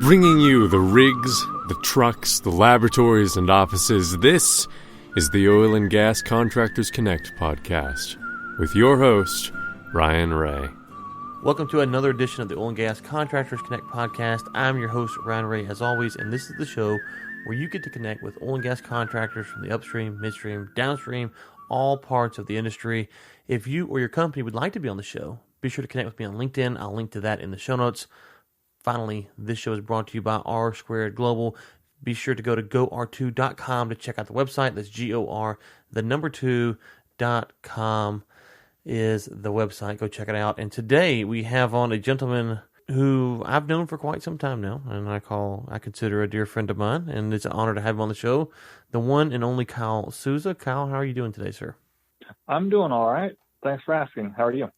Bringing you the rigs, the trucks, the laboratories, and offices, this is the Oil and Gas Contractors Connect podcast with your host, Ryan Ray. Welcome to another edition of the Oil and Gas Contractors Connect podcast. I'm your host, Ryan Ray, as always, and this is the show where you get to connect with oil and gas contractors from the upstream, midstream, downstream, all parts of the industry. If you or your company would like to be on the show, be sure to connect with me on LinkedIn. I'll link to that in the show notes. Finally, this show is brought to you by R Squared Global. Be sure to go to GoR2.com to check out the website. That's GOR, the number 2.com is the website. Go check it out. And today we have on a gentleman who I've known for quite some time now, and I consider a dear friend of mine, and it's an honor to have him on the show, the one and only Kyle Souza. Kyle, how are you doing today, sir? I'm doing all right. Thanks for asking. How are you?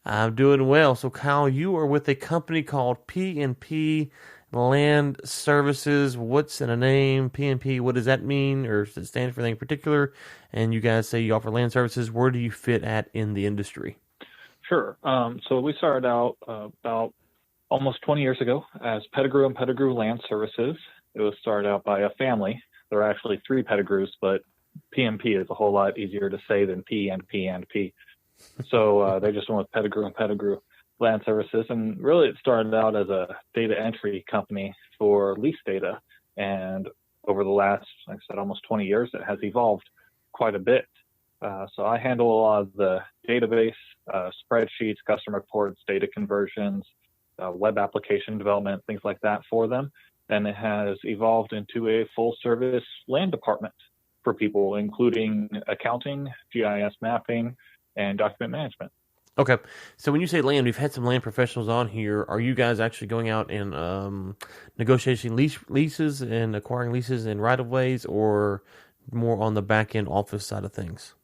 I'm doing well. So, Kyle, you are with a company called P&P Land Services. What's in a name? P&P, what does that mean? Or does it stand for anything in particular? And you guys say you offer land services. Where do you fit at in the industry? Sure. So we started out about almost 20 years ago as Pettigrew and Pettigrew Land Services. It was started out by a family. There are actually 3 Pettigrews, but P&P is a whole lot easier to say than P&P. So they just went with Pettigrew and Pettigrew Land Services. And really it started out as a data entry company for lease data. And over the last, like I said, almost 20 years, it has evolved quite a bit. So I handle a lot of the database, spreadsheets, customer reports, data conversions, web application development, things like that for them. And it has evolved into a full service land department for people, including accounting, GIS mapping, and document management. Okay. So when you say land, we've had some land professionals on here. Are you guys actually going out and negotiating leases and acquiring leases and right-of-ways, or more on the back-end office side of things?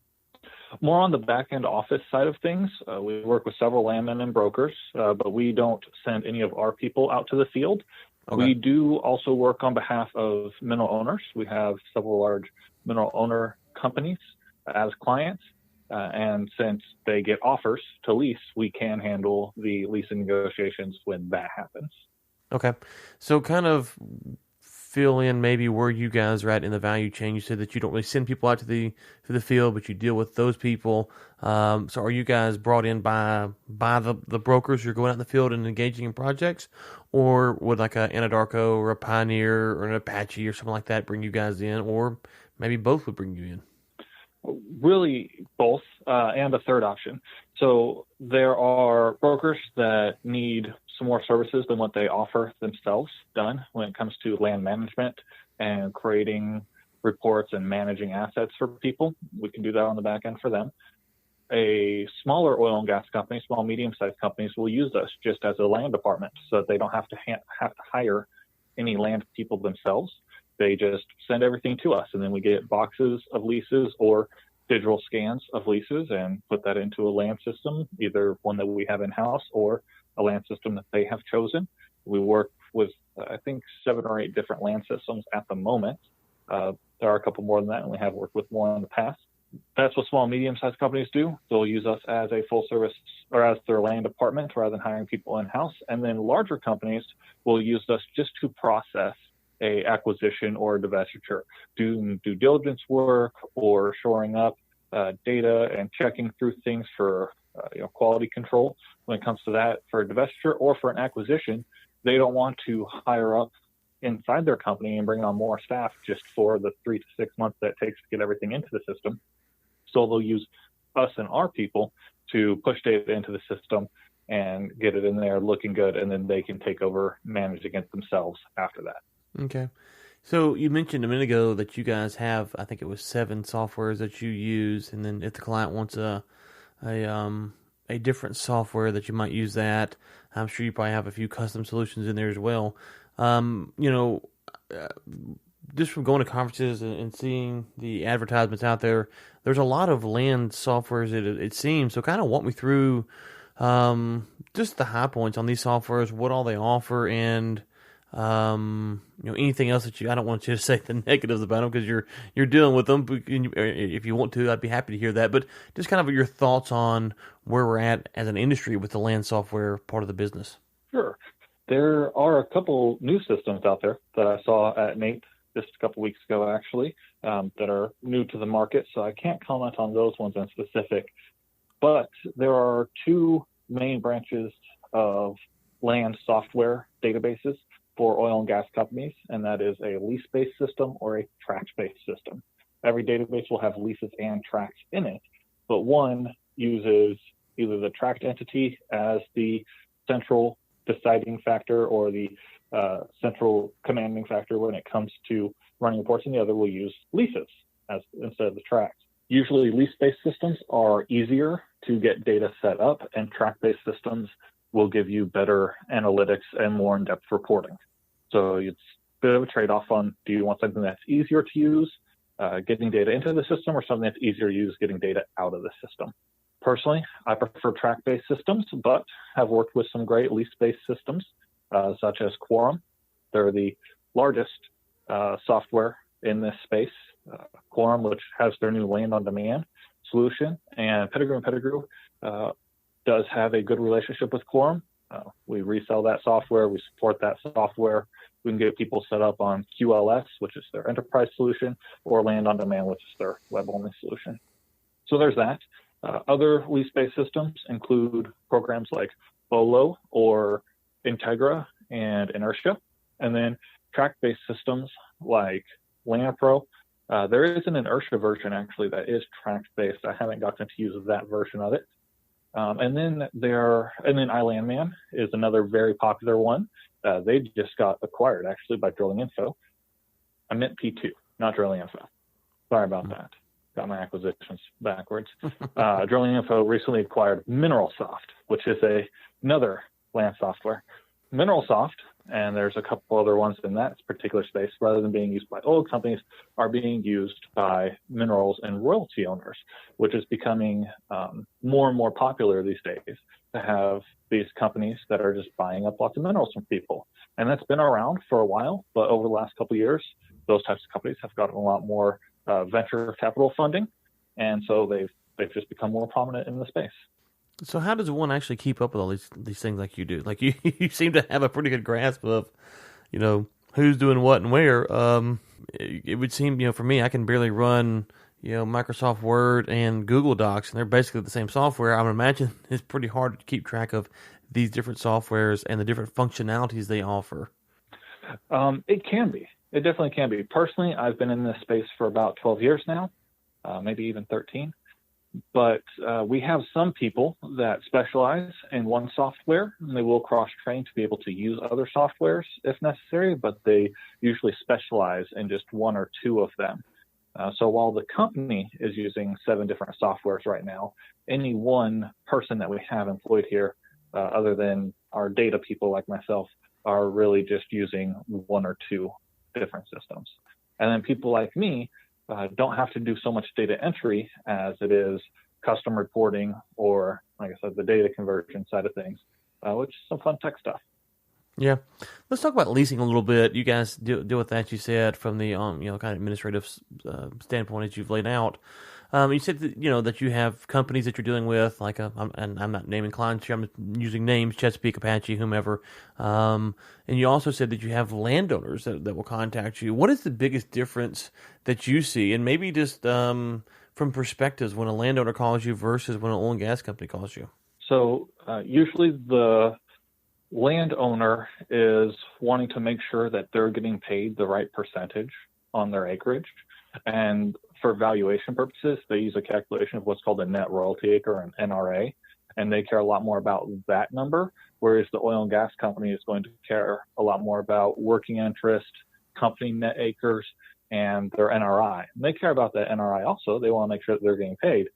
More on the back-end office side of things. We work with several landmen and brokers, but we don't send any of our people out to the field. Okay. We do also work on behalf of mineral owners. We have several large mineral owner companies as clients. And since they get offers to lease, we can handle the leasing negotiations when that happens. Okay. So kind of fill in maybe where you guys are at in the value chain. You said that you don't really send people out to the field, but you deal with those people. So are you guys brought in by the brokers? You're going out in the field and engaging in projects? Or would like an Anadarko or a Pioneer or an Apache or something like that bring you guys in? Or maybe both would bring you in? Really both, and a third option. So there are brokers that need some more services than what they offer themselves done when it comes to land management and creating reports and managing assets for people. We can do that on the back end for them. A smaller oil and gas company, small, medium-sized companies will use us just as a land department so that they don't have to hire any land people themselves. They just send everything to us, and then we get boxes of leases or digital scans of leases and put that into a land system, either one that we have in-house or a land system that they have chosen. We work with, I think, 7 or 8 different land systems at the moment. There are a couple more than that, and we have worked with more in the past. That's what small, medium-sized companies do. They'll use us as a full service or as their land department rather than hiring people in-house. And then larger companies will use us just to process a acquisition or divestiture, doing due diligence work or shoring up data and checking through things for quality control. When it comes to that, for a divestiture or for an acquisition, they don't want to hire up inside their company and bring on more staff just for the 3 to 6 months that it takes to get everything into the system. So they'll use us and our people to push data into the system and get it in there looking good, and then they can take over managing it themselves after that. Okay. So you mentioned a minute ago that you guys have, I think it was 7 softwares that you use, and then if the client wants a different software that you might use that. I'm sure you probably have a few custom solutions in there as well. Just from going to conferences and seeing the advertisements out there, there's a lot of land softwares, it seems. So kind of walk me through just the high points on these softwares, what all they offer, and Anything else that I don't want you to say the negatives about them because you're dealing with them. But if you want to, I'd be happy to hear that. But just kind of your thoughts on where we're at as an industry with the land software part of the business. Sure. There are a couple new systems out there that I saw at Nate just a couple weeks ago, actually, that are new to the market. So I can't comment on those ones in specific. But there are two main branches of land software databases for oil and gas companies, and that is a lease-based system or a tract-based system. Every database will have leases and tracts in it, but one uses either the tract entity as the central deciding factor or the central commanding factor when it comes to running reports, and the other will use leases as instead of the tracts. Usually lease-based systems are easier to get data set up, and tract-based systems will give you better analytics and more in-depth reporting. So it's a bit of a trade-off on, do you want something that's easier to use, getting data into the system, or something that's easier to use, getting data out of the system? Personally, I prefer tract-based systems, but have worked with some great lease-based systems, such as Quorum. They're the largest software in this space. Quorum, which has their new land on demand solution, and Pettigrew and Pettigrew does have a good relationship with Quorum. We resell that software, we support that software. We can get people set up on QLS, which is their enterprise solution, or land on demand, which is their web-only solution. So there's that. Other lease-based systems include programs like Bolo or Integra and Inertia, and then tract-based systems like LandPro. There is an Inertia version actually that is tract-based. I haven't gotten to use that version of it. And then iLandman is another very popular one. They just got acquired actually by Drilling Info. I meant P2, not Drilling Info. Sorry about that. Got my acquisitions backwards. Drilling Info recently acquired MineralSoft, which is another land software. MineralSoft, and there's a couple other ones in that particular space, rather than being used by oil companies, are being used by minerals and royalty owners, which is becoming more and more popular these days to have these companies that are just buying up lots of minerals from people. And that's been around for a while, but over the last couple of years, those types of companies have gotten a lot more venture capital funding, and so they've just become more prominent in the space. So how does one actually keep up with all these things like you do? Like you seem to have a pretty good grasp of, who's doing what and where. It would seem, for me, I can barely run, Microsoft Word and Google Docs, and they're basically the same software. I would imagine it's pretty hard to keep track of these different softwares and the different functionalities they offer. It can be. It definitely can be. Personally, I've been in this space for about 12 years now, maybe even 13. But we have some people that specialize in one software, and they will cross-train to be able to use other softwares if necessary, but they usually specialize in just one or two of them. So while the company is using 7 different softwares right now, any one person that we have employed here, other than our data people like myself, are really just using 1 or 2 different systems. And then people like me don't have to do so much data entry as it is custom reporting or, like I said, the data conversion side of things, which is some fun tech stuff. Yeah. Let's talk about leasing a little bit. You guys deal with that, you said, from the kind of administrative standpoint that you've laid out. You said that, that you have companies that you're dealing with, like, and I'm not naming clients here, I'm using names, Chesapeake, Apache, whomever. And you also said that you have landowners that will contact you. What is the biggest difference that you see? And maybe just from perspectives when a landowner calls you versus when an oil and gas company calls you. So usually the landowner is wanting to make sure that they're getting paid the right percentage on their acreage. And for valuation purposes, they use a calculation of what's called a net royalty acre, or an NRA, and they care a lot more about that number, whereas the oil and gas company is going to care a lot more about working interest, company net acres, and their NRI. And they care about that NRI also. They want to make sure that they're getting paid.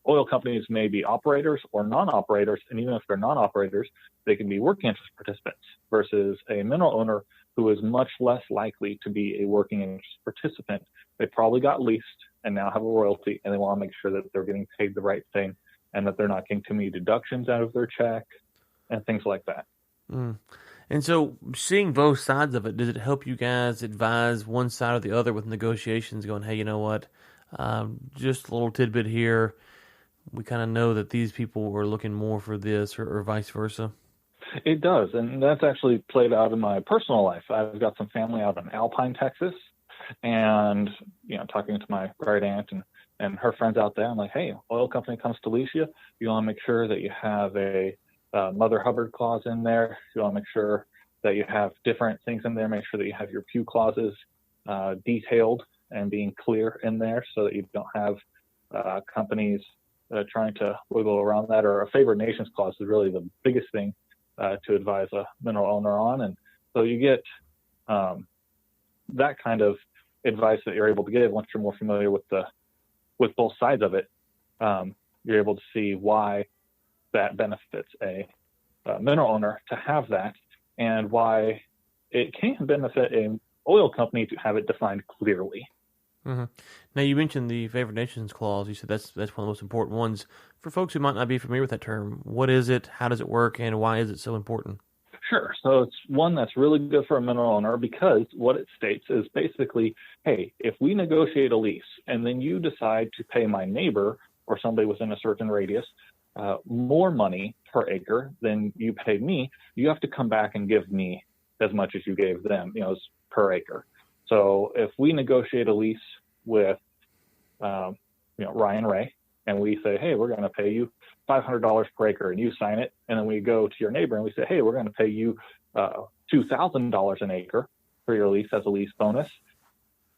Oil companies may be operators or non-operators, and even if they're non-operators, they can be working interest participants, versus a mineral owner who is much less likely to be a working interest participant. They probably got leased and now have a royalty, and they want to make sure that they're getting paid the right thing and that they're not getting too many deductions out of their check and things like that. Mm. And so, seeing both sides of it, does it help you guys advise one side or the other with negotiations? Going, hey, you know what? Just a little tidbit here. We kind of know that these people are looking more for this, or vice versa. It does, and that's actually played out in my personal life. I've got some family out in Alpine, Texas, and talking to my great aunt and her friends out there, I'm like, hey, oil company comes to lease you. You want to make sure that you have a Mother Hubbard clause in there. You want to make sure that you have different things in there. Make sure that you have your pew clauses detailed and being clear in there, so that you don't have companies trying to wiggle around that. Or a favored nations clause is really the biggest thing to advise a mineral owner on. And so you get that kind of advice that you're able to give once you're more familiar with both sides of it. You're able to see why that benefits a mineral owner to have that, and why it can benefit an oil company to have it defined clearly. Mm-hmm. Now, you mentioned the favored nations clause. You said that's one of the most important ones. For folks who might not be familiar with that term, what is it, how does it work, and why is it so important? Sure. So it's one that's really good for a mineral owner, because what it states is basically, hey, if we negotiate a lease and then you decide to pay my neighbor or somebody within a certain radius more money per acre than you pay me, you have to come back and give me as much as you gave them, as per acre. So if we negotiate a lease with, Ryan Ray, and we say, hey, we're going to pay you $500 per acre, and you sign it, and then we go to your neighbor and we say, hey, we're going to pay you $2,000 an acre for your lease as a lease bonus.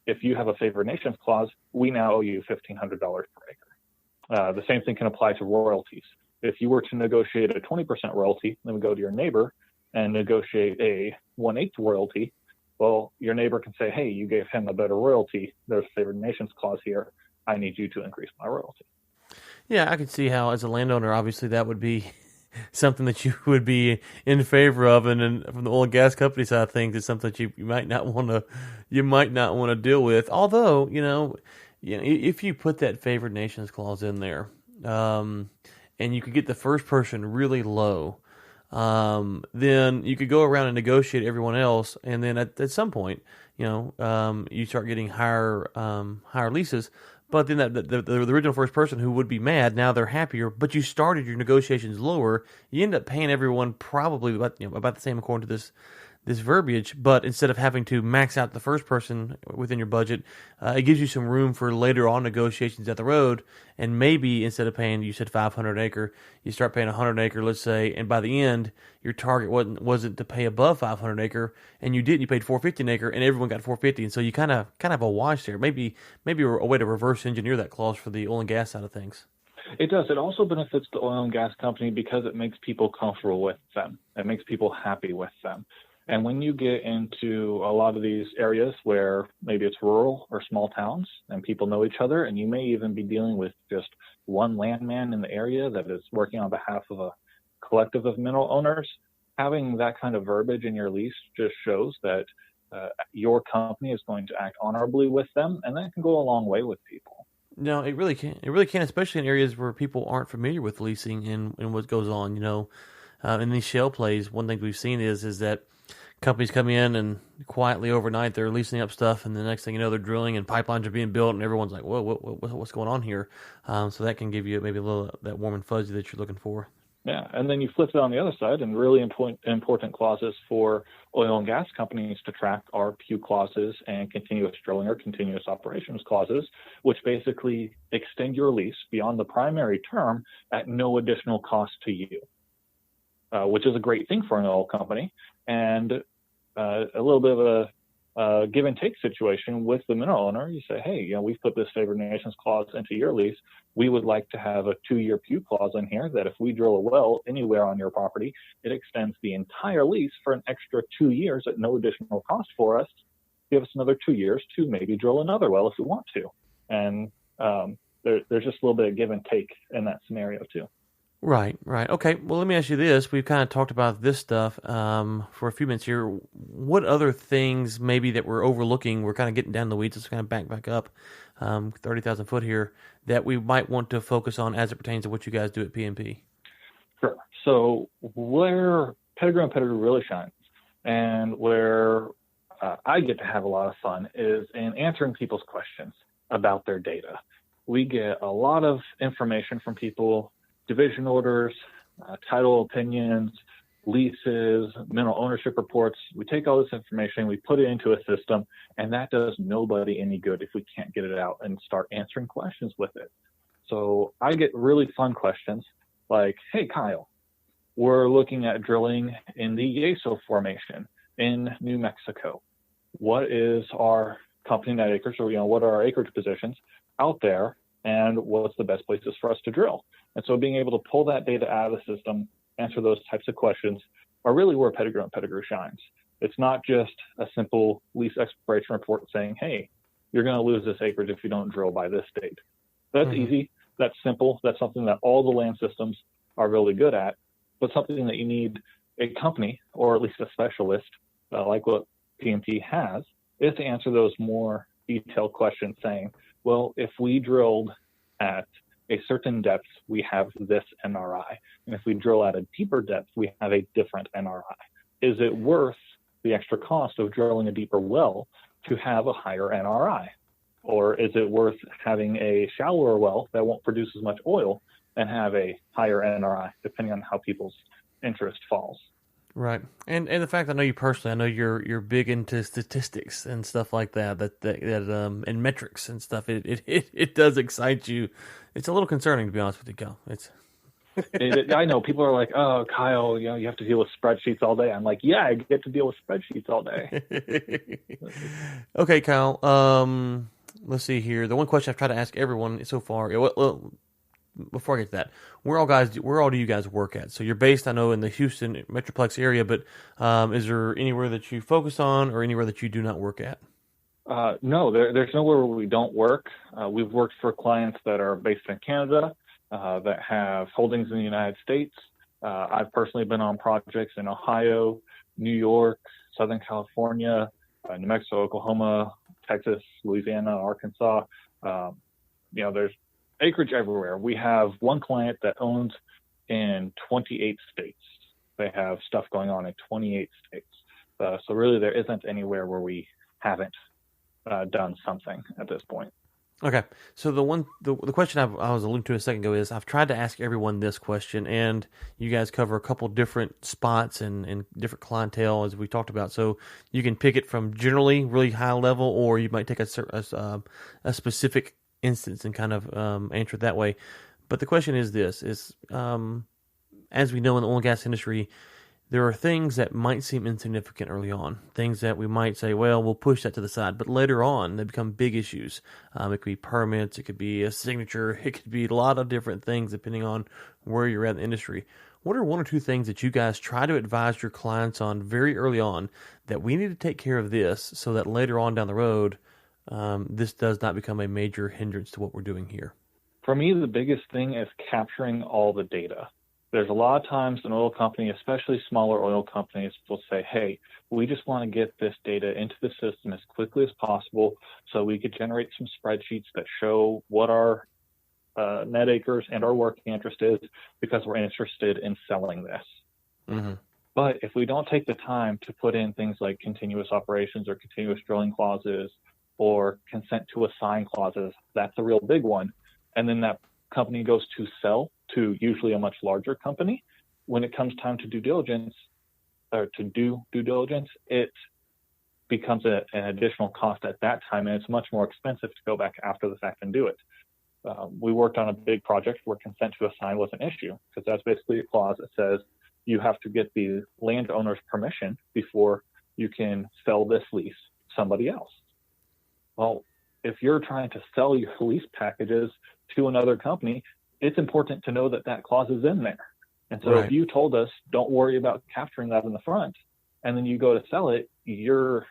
If you have a favored nations clause, we now owe you $1,500 per acre. The same thing can apply to royalties. If you were to negotiate a 20% royalty, then we go to your neighbor and negotiate a 1/8 royalty. Well, your neighbor can say, hey, you gave him a better royalty. There's a favored nations clause here. I need you to increase my royalty. Yeah, I could see how, as a landowner, obviously that would be something that you would be in favor of, and then from the oil and gas company side of things, it's something that you might not want to deal with. Although, if you put that favored nations clause in there, and you could get the first person really low, then you could go around and negotiate everyone else, and then at some point, you start getting higher leases. But then the original first person who would be mad, now they're happier, but you started your negotiations lower. You end up paying everyone probably about the same according to this verbiage, but instead of having to max out the first person within your budget, it gives you some room for later on negotiations down the road. And maybe instead of paying, you said 500 an acre, you start paying 100 an acre, let's say, and by the end, your target wasn't to pay above 500 an acre, and you didn't. You paid 450 an acre, and everyone got 450, and so you kind of have a wash there. Maybe a way to reverse engineer that clause for the oil and gas side of things. It does. It also benefits the oil and gas company because it makes people comfortable with them. It makes people happy with them. And when you get into a lot of these areas where maybe it's rural or small towns and people know each other, and you may even be dealing with just one landman in the area that is working on behalf of a collective of mineral owners, having that kind of verbiage in your lease just shows that your company is going to act honorably with them, and that can go a long way with people. No, it really can. It really can, especially in areas where people aren't familiar with leasing and what goes on. In these shale plays, one thing we've seen is that companies come in and quietly overnight they're leasing up stuff, and the next thing you know, they're drilling and pipelines are being built, and everyone's like, "Whoa, what's going on here?" So that can give you maybe a little that warm and fuzzy that you're looking for. Yeah, and then you flip it on the other side, and really important clauses for oil and gas companies to track are pew clauses and continuous drilling or continuous operations clauses, which basically extend your lease beyond the primary term at no additional cost to you, which is a great thing for an oil company, and a little bit of a give and take situation with the mineral owner. You say, hey, we've put this favored nations clause into your lease. We would like to have a 2-year pew clause in here that if we drill a well anywhere on your property, it extends the entire lease for an extra 2 years at no additional cost for us. Give us another 2 years to maybe drill another well if we want to. And there's just a little bit of give and take in that scenario too. Right. Okay, well, let me ask you this. We've kind of talked about this stuff for a few minutes here. What other things maybe that we're overlooking, we're kind of getting down the weeds, let's kind of back up 30,000 foot here, that we might want to focus on as it pertains to what you guys do at PNP? Sure. So where Pettigrew and Pettigrew really shines And where I get to have a lot of fun is in answering people's questions about their data. We get a lot of information from people, division orders, title opinions, leases, mineral ownership reports. We take all this information, we put it into a system, and that does nobody any good if we can't get it out and start answering questions with it. So I get really fun questions like, hey, Kyle, we're looking at drilling in the Yeso Formation in New Mexico. What is our company net acres, or what are our acreage positions out there, and what's the best places for us to drill? And so being able to pull that data out of the system, answer those types of questions, are really where Pettigrew and Pettigrew shines. It's not just a simple lease expiration report saying, hey, you're going to lose this acreage if you don't drill by this date. That's easy. That's simple. That's something that all the land systems are really good at, but something that you need a company, or at least a specialist, like what PMP has, is to answer those more detailed questions saying, well, if we drilled at a certain depth, we have this NRI. And if we drill at a deeper depth, we have a different NRI. Is it worth the extra cost of drilling a deeper well to have a higher NRI? Or is it worth having a shallower well that won't produce as much oil and have a higher NRI, depending on how people's interest falls? Right, and the fact I know you personally, I know you're big into statistics and stuff like that and metrics and stuff. It does excite you. It's a little concerning, to be honest with you, Kyle. I know people are like, oh, Kyle, you have to deal with spreadsheets all day. I'm like, yeah, I get to deal with spreadsheets all day. Okay, Kyle. Let's see here. The one question I've tried to ask everyone so far. Well, before I get to that, where all do you guys work at? So you're based, I know, in the Houston Metroplex area, but is there anywhere that you focus on, or anywhere that you do not work at? No, there's nowhere where we don't work. We've worked for clients that are based in Canada, that have holdings in the United States. I've personally been on projects in Ohio, New York, Southern California, New Mexico, Oklahoma, Texas, Louisiana, Arkansas. There's acreage everywhere. We have one client that owns in 28 states. They have stuff going on in 28 states. So really there isn't anywhere where we haven't done something at this point. Okay. So the question I was alluding to a second ago is, I've tried to ask everyone this question, and you guys cover a couple different spots and different clientele, as we talked about. So you can pick it from generally really high level, or you might take a specific instance and kind of answer it that way. But the question is this, as we know in the oil and gas industry, there are things that might seem insignificant early on, things that we might say, well, we'll push that to the side, but later on they become big issues. It could be permits, it could be a signature, it could be a lot of different things depending on where you're at in the industry. What are one or two things that you guys try to advise your clients on very early on, that we need to take care of this so that later on down the road, this does not become a major hindrance to what we're doing here? For me, the biggest thing is capturing all the data. There's a lot of times an oil company, especially smaller oil companies, will say, hey, we just want to get this data into the system as quickly as possible so we could generate some spreadsheets that show what our net acres and our working interest is, because we're interested in selling this. Mm-hmm. But if we don't take the time to put in things like continuous operations or continuous drilling clauses or consent to assign clauses, that's a real big one. And then that company goes to sell to usually a much larger company. When it comes time to do due diligence, it becomes an additional cost at that time, and it's much more expensive to go back after the fact and do it. We worked on a big project where consent to assign was an issue, because that's basically a clause that says you have to get the landowner's permission before you can sell this lease to somebody else. Well, if you're trying to sell your lease packages to another company, it's important to know that that clause is in there. And so If you told us, don't worry about capturing that in the front, and then you go to sell it, you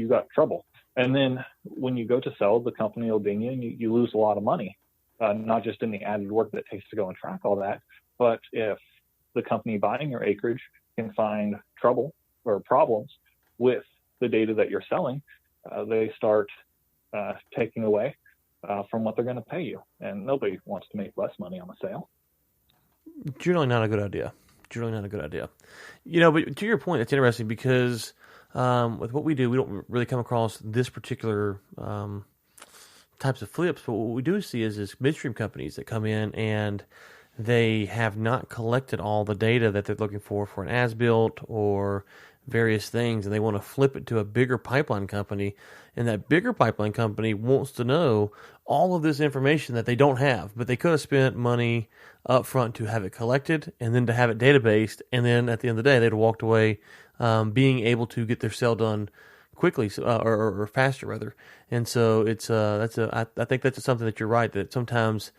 got trouble. And then when you go to sell, the company will ding you, and you lose a lot of money, not just in the added work that it takes to go and track all that, but if the company buying your acreage can find trouble or problems with the data that you're selling, they start taking away from what they're going to pay you. And nobody wants to make less money on a sale. Generally not a good idea. generally not a good idea. But to your point, that's interesting because with what we do, we don't really come across this particular types of flips. But what we do see is midstream companies that come in and they have not collected all the data that they're looking for an as-built or various things, and they want to flip it to a bigger pipeline company, and that bigger pipeline company wants to know all of this information that they don't have, but they could have spent money up front to have it collected and then to have it databased, and then at the end of the day, they'd have walked away being able to get their sale done quickly or faster rather. And so I think that's something that you're right, that sometimes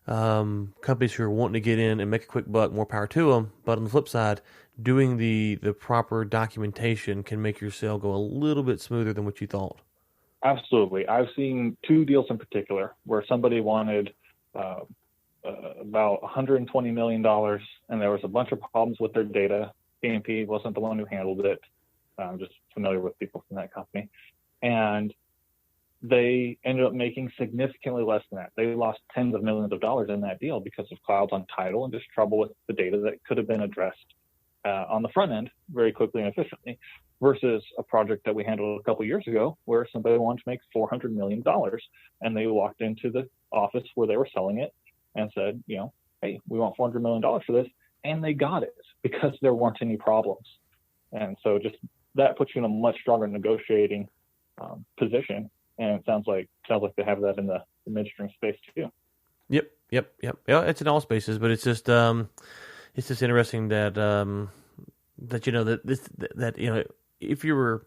companies who are wanting to get in and make a quick buck, more power to them. But on the flip side, doing the proper documentation can make your sale go a little bit smoother than what you thought. Absolutely. I've seen 2 deals in particular where somebody wanted about $120 million, and there was a bunch of problems with their data. P&P wasn't the one who handled it. I'm just familiar with people from that company. And they ended up making significantly less than that. They lost tens of millions of dollars in that deal because of clouds on title and just trouble with the data that could have been addressed on the front end very quickly and efficiently, versus a project that we handled a couple of years ago where somebody wanted to make $400 million, and they walked into the office where they were selling it and said, hey, we want $400 million for this. And they got it because there weren't any problems. And so just that puts you in a much stronger negotiating position. And it sounds like they have that in the midstream space too. Yep. Yeah, it's in all spaces, but it's just interesting that if you were,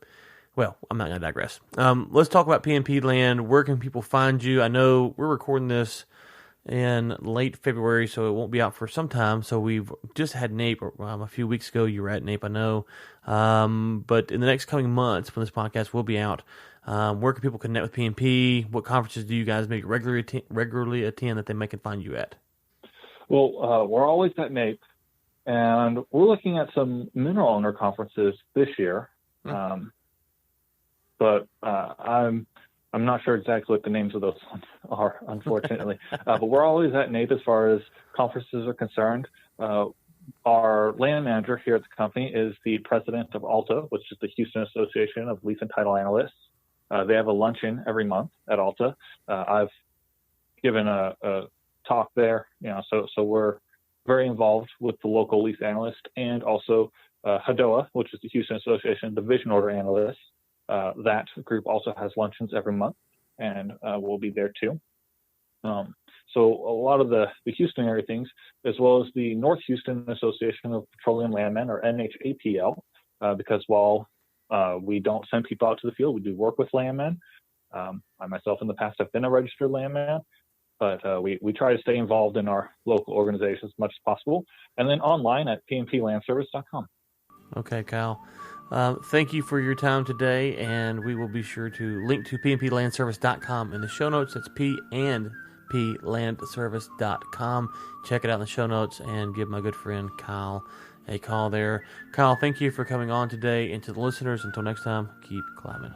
well, I'm not going to digress. Let's talk about P&P land. Where can people find you? I know we're recording this in late February, so it won't be out for some time. So we've just had NAPE a few weeks ago. You were at NAPE, I know. But in the next coming months, when this podcast will be out, where can people connect with P&P? What conferences do you guys maybe regularly attend that they can find you at? Well, we're always at NAPE, and we're looking at some mineral owner conferences this year. But I'm not sure exactly what the names of those ones are, unfortunately. But we're always at NAPE as far as conferences are concerned. Our land manager here at the company is the president of ALTA, which is the Houston Association of Lease and Title Analysts. They have a luncheon every month at ALTA. I've given a talk there, so we're very involved with the local lease analyst, and also HDOA, which is the Houston Association of Division Order Analysts. That group also has luncheons every month, and we'll be there too. So a lot of the Houston area things, as well as the North Houston Association of Petroleum Landmen, or NHAPL, because while we don't send people out to the field, we do work with landmen. I myself in the past have been a registered landman, but we try to stay involved in our local organizations as much as possible, and then online at pnplandservice.com. Okay, Kyle. Thank you for your time today, and we will be sure to link to pnplandservice.com in the show notes. That's pnplandservice.com. Check it out in the show notes and give my good friend Kyle a call there. Kyle, thank you for coming on today, and to the listeners, until next time, keep climbing.